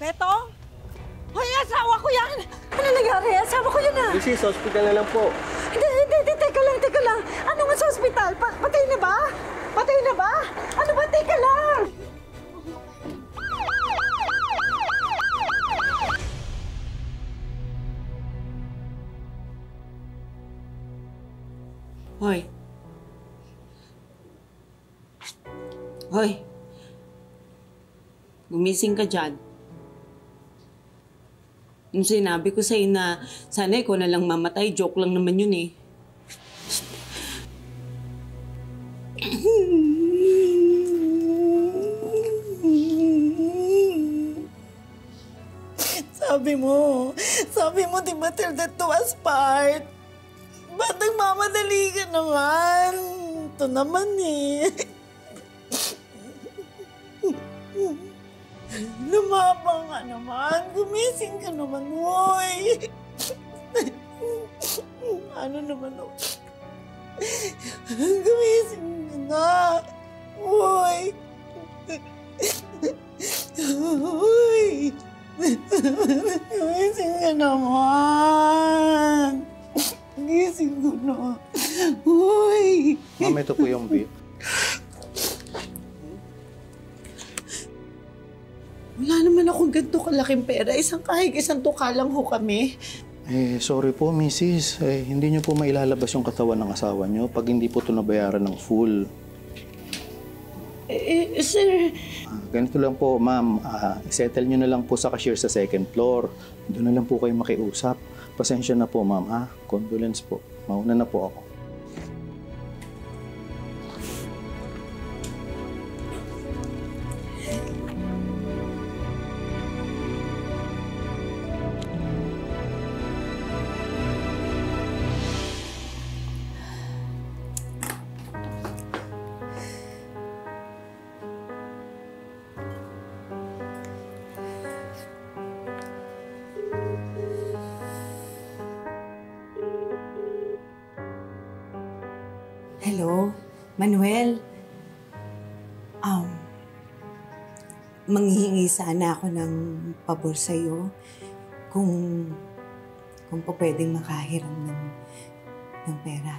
Betong? Hoy, asawa ko yan! Ano nangyari? Asawa ko yan Mrs., hospital na lang po. Hindi. Teka lang. Ano nga sa ospital? Patay na ba? Ano ba? Teka lang! Hoy. Gumising ka dyan. Yung sinabi ko sa'yo na sana ikaw na lang mamatay, joke lang naman yun eh. Sabi mo, di ba till death do us part? Ba't nagmamadali ka naman? Ito naman eh. Lumabang ka naman. Gumising ka naman, woy. Ano naman o? Gumising ka na. Woy. Woy. Gumising ka naman. Gising ko na. Woy. Ma'am, ito po yung bill. Wala naman akong ganito kalaking pera. Isang tuka lang ho kami. Sorry po, Mrs. Hindi niyo po mailalabas yung katawan ng asawa niyo pag hindi po ito nabayaran ng full. Sir... Ganito lang po, ma'am. Settle niyo na lang po sa cashier sa second floor. Doon na lang po kayo makiusap. Pasensya na po, ma'am, ha? Condolence po. Mauna na po ako. Hello, Manuel. Manghihingi sana ako ng pabor sa'yo kung pa pwedeng makahiram ng pera.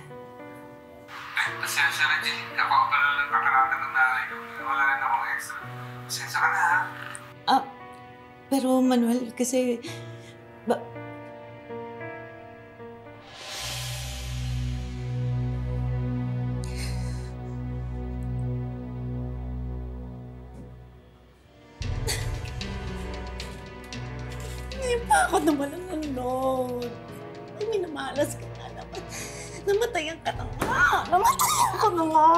Ay, pasensya na, Jay. Ako pala lang kakarata ng nanay ko. Wala rin akong extra. Pasensya ka na, ha? Pero Manuel, kasi... Ako naman ang nanonood. Ay, minamalas ka na naman. Namatayan ka na nga. Namatayan ka na nga.